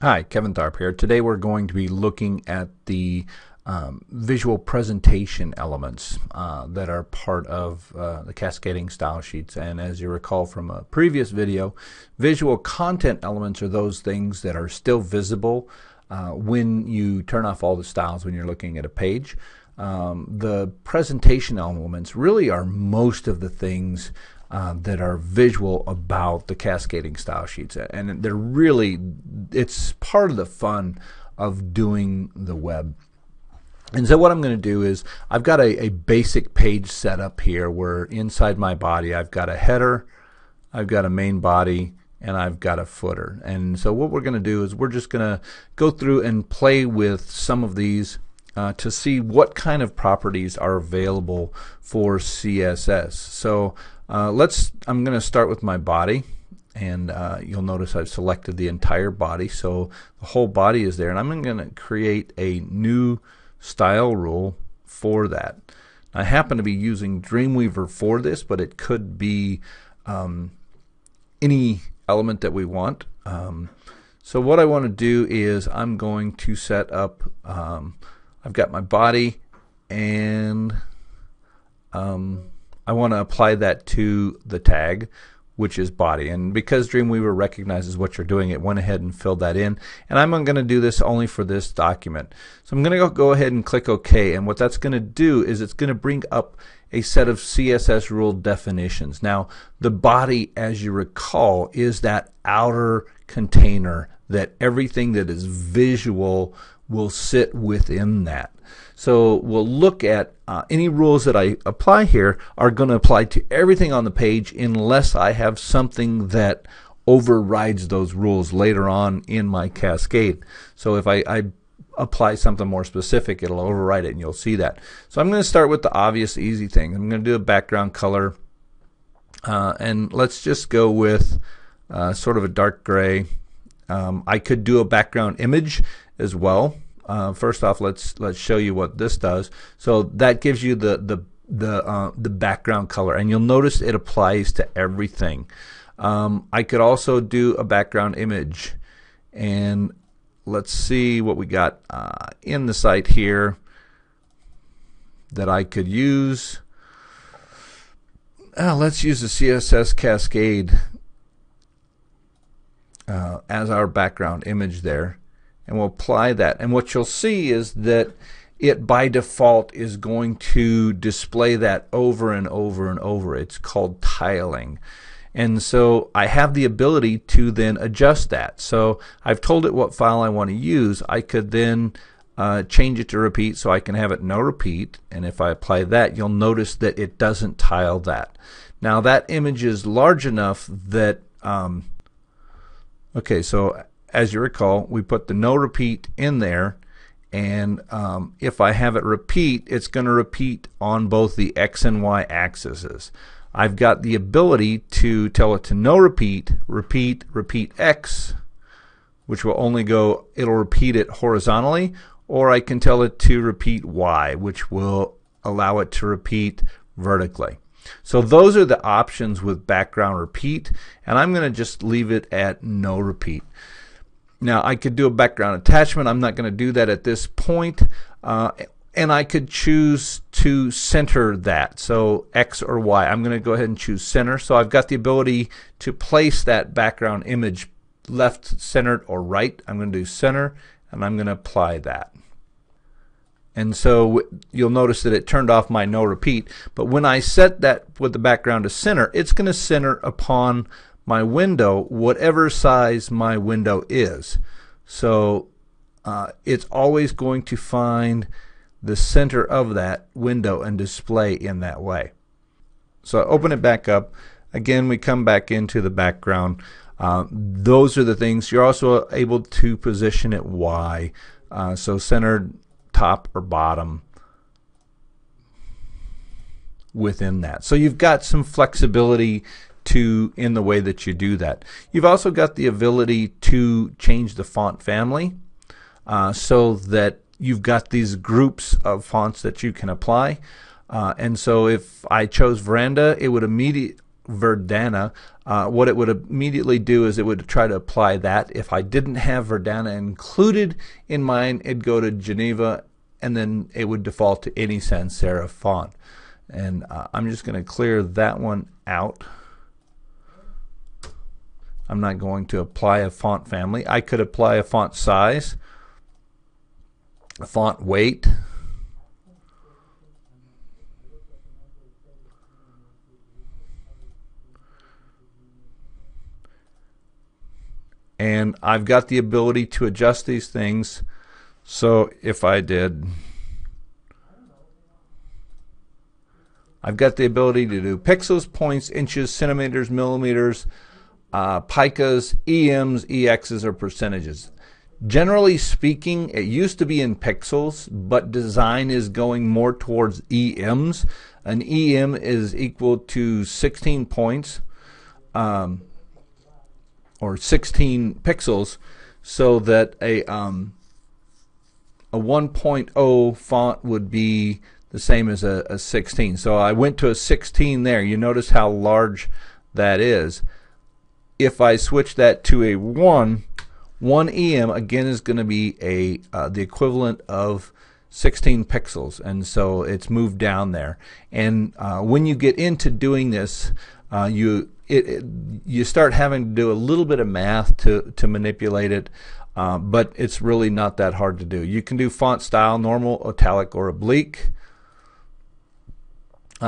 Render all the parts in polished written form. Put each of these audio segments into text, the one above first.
Hi, Kevin Tharp here. Today we're going to be looking at the visual presentation elements that are part of the cascading style sheets. And as you recall from a previous video, visual content elements are those things that are still visible when you turn off all the styles when you're looking at a page. The presentation elements really are most of the things that are visual about the cascading style sheets, and they're really, it's part of the fun of doing the web. And so what I'm going to do is I've got a basic page set up here where inside my body I've got a header, I've got a main body, and I've got a footer. And so what we're going to do is we're just going to go through and play with some of these to see what kind of properties are available for CSS. So I'm going to start with my body, and you'll notice I've selected the entire body, so the whole body is there, and I'm going to create a new style rule for that. I happen to be using Dreamweaver for this, but it could be any element that we want. So what I want to do is I'm going to set up, I've got my body, and I want to apply that to the tag, which is body. And because Dreamweaver recognizes what you're doing, it went ahead and filled that in. And I'm going to do this only for this document. So I'm going to go ahead and click OK. And what that's going to do is it's going to bring up a set of CSS rule definitions. Now, the body, as you recall, is that outer container that everything that is visual will sit within that. So we'll look at any rules that I apply here are going to apply to everything on the page unless I have something that overrides those rules later on in my cascade. So if I apply something more specific, it'll override it, and you'll see that. So I'm going to start with the obvious easy thing. I'm going to do a background color, and let's just go with sort of a dark gray. I could do a background image as well. First off, let's show you what this does. So that gives you the background color, and you'll notice it applies to everything. I could also do a background image, and let's see what we got in the site here that I could use. Let's use the CSS Cascade as our background image there. And we'll apply that, and what you'll see is that it by default is going to display that over and over and over. It's called tiling, and so I have the ability to then adjust that. So I've told it what file I want to use. I could then change it to repeat, so I can have it no repeat, and if I apply that, you'll notice that it doesn't tile that. Now that image is large enough that okay, so as you recall, we put the no repeat in there, and if I have it repeat, it's going to repeat on both the X and Y axes. I've got the ability to tell it to no repeat, repeat, repeat X, which will only go, it'll repeat it horizontally, or I can tell it to repeat Y, which will allow it to repeat vertically. So those are the options with background repeat, and I'm going to just leave it at no repeat. Now I could do a background attachment. I'm not going to do that at this point, and I could choose to center that, so X or Y. I'm going to go ahead and choose center, so I've got the ability to place that background image left, centered, or right. I'm going to do center, and I'm going to apply that. And so you'll notice that it turned off my no repeat, but when I set that with the background to center, it's going to center upon my window, whatever size my window is. So it's always going to find the center of that window and display in that way. So I open it back up. Again, we come back into the background. Those are the things. You're also able to position it Y, so centered, top or bottom within that. So you've got some flexibility in the way that you do that. You've also got the ability to change the font family so that you've got these groups of fonts that you can apply. And so if I chose Veranda, it would Verdana, what it would immediately do is it would try to apply that. If I didn't have Verdana included in mine, it'd go to Geneva, and then it would default to any sans serif font. And I'm just going to clear that one out. I'm not going to apply a font family. I could apply a font size, a font weight, and I've got the ability to adjust these things. So if I did, I've got the ability to do pixels, points, inches, centimeters, millimeters, picas, EMs, EXs, or percentages. Generally speaking, it used to be in pixels, but design is going more towards EMs. An EM is equal to 16 points, or 16 pixels, so that a 1.0 font would be the same as a 16. So I went to a 16 there. You notice how large that is. If I switch that to a 1 EM, again, is going to be the equivalent of 16 pixels, and so it's moved down there. And when you get into doing this, you start having to do a little bit of math to manipulate it, but it's really not that hard to do. You can do font style, normal, italic, or oblique.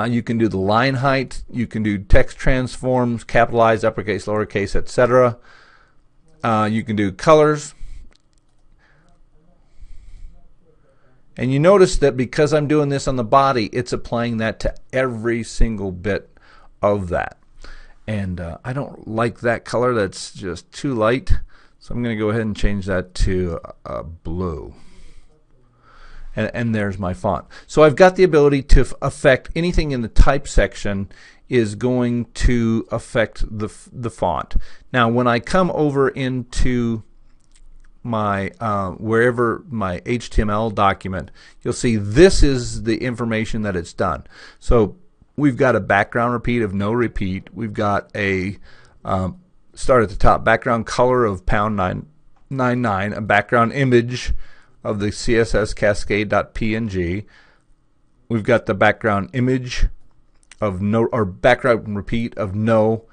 You can do the line height. You can do text transforms, capitalize, uppercase, lowercase, etc. You can do colors. And you notice that because I'm doing this on the body, it's applying that to every single bit of that. And I don't like that color. That's just too light. So I'm going to go ahead and change that to blue. And there's my font. So I've got the ability to affect anything in the type section is going to affect the font. Now when I come over into my wherever my HTML document, you'll see this is the information that it's done. So we've got a background repeat of no repeat. We've got a start at the top, background color of #999, a background image of the CSS cascade.png. We've got the background image of no, or background repeat of no,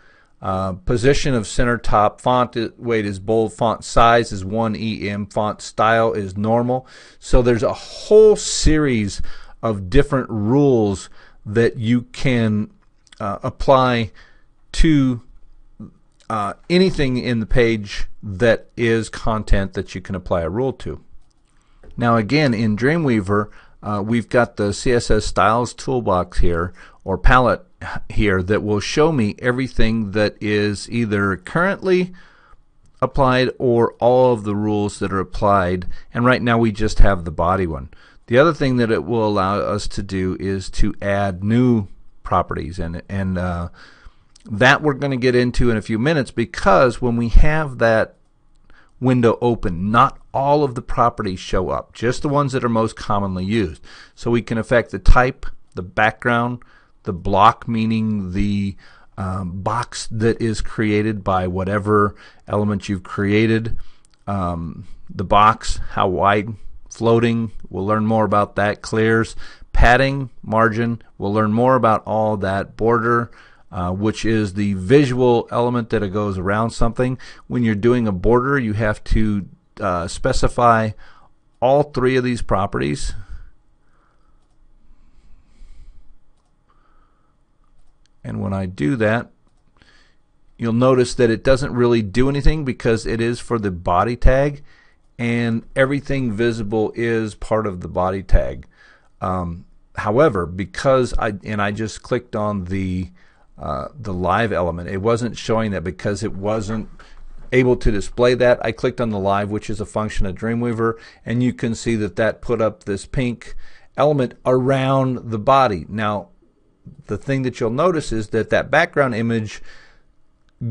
position of center top, font weight is bold, font size is 1 EM, font style is normal. So there's a whole series of different rules that you can apply to anything in the page that is content that you can apply a rule to. Now again, in Dreamweaver, we've got the CSS Styles toolbox here, or palette here, that will show me everything that is either currently applied or all of the rules that are applied. And right now we just have the body one. The other thing that it will allow us to do is to add new properties, and that we're going to get into in a few minutes, because when we have that window open, not all of the properties show up, just the ones that are most commonly used. So we can affect the type, the background, the block, meaning the box that is created by whatever element you've created, the box, how wide, floating, we'll learn more about that, clears, padding, margin, we'll learn more about all that, border, which is the visual element that it goes around something. When you're doing a border, you have to specify all three of these properties. And when I do that, you'll notice that it doesn't really do anything because it is for the body tag, and everything visible is part of the body tag. However, because I just clicked on the live element, it wasn't showing that because it wasn't able to display that. I clicked on the live, which is a function of Dreamweaver, and you can see that that put up this pink element around the body. Now the thing that you'll notice is that that background image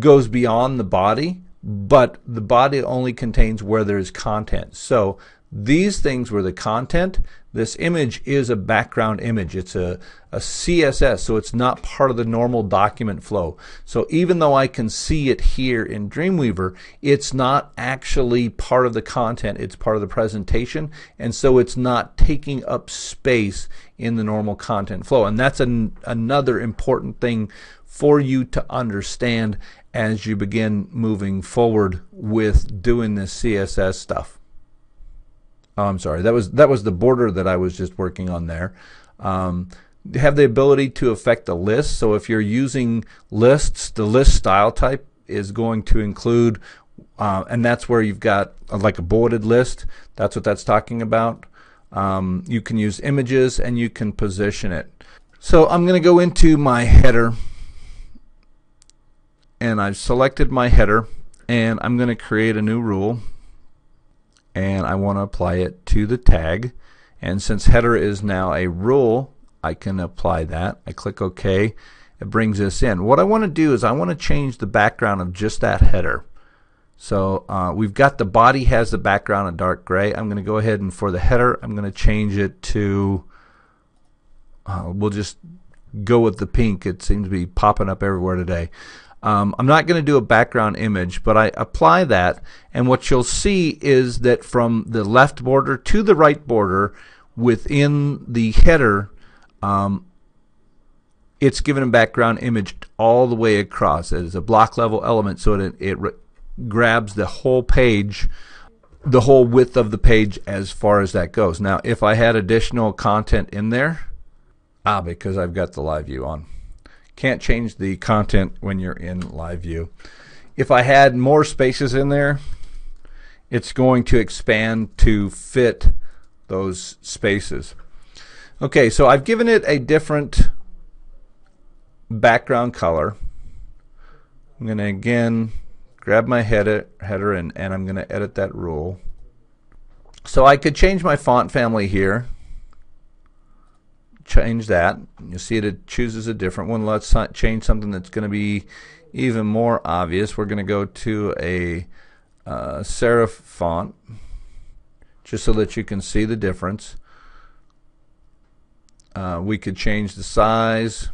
goes beyond the body, but the body only contains where there's content. So these things were the content. This image is a background image. It's a CSS, so it's not part of the normal document flow. So even though I can see it here in Dreamweaver, it's not actually part of the content. It's part of the presentation, and so it's not taking up space in the normal content flow. And that's another important thing for you to understand as you begin moving forward with doing this CSS stuff. Oh, I'm sorry, that was the border that I was just working on there. Have the ability to affect the list. So if you're using lists, the list style type is going to include, and that's where you've got like a bulleted list. That's what that's talking about. You can use images and you can position it. So I'm going to go into my header, and I've selected my header, and I'm going to create a new rule, and I want to apply it to the tag. And since header is now a rule, I can apply that. I click OK. It brings this in. What I want to do is I want to change the background of just that header. So we've got the body has the background in dark gray. I'm going to go ahead and for the header, I'm going to change it to, we'll just go with the pink. It seems to be popping up everywhere today. I'm not going to do a background image, but I apply that, and what you'll see is that from the left border to the right border within the header, it's given a background image all the way across. It is a block level element, so it grabs the whole page, the whole width of the page as far as that goes. Now if I had additional content in there, because I've got the live view on, can't change the content when you're in live view. If I had more spaces in there, it's going to expand to fit those spaces. Okay, so I've given it a different background color. I'm going to again grab my header and I'm going to edit that rule. So I could change my font family here. Change that. You see it chooses a different one. Let's change something that's going to be even more obvious. We're going to go to a serif font just so that you can see the difference. We could change the size.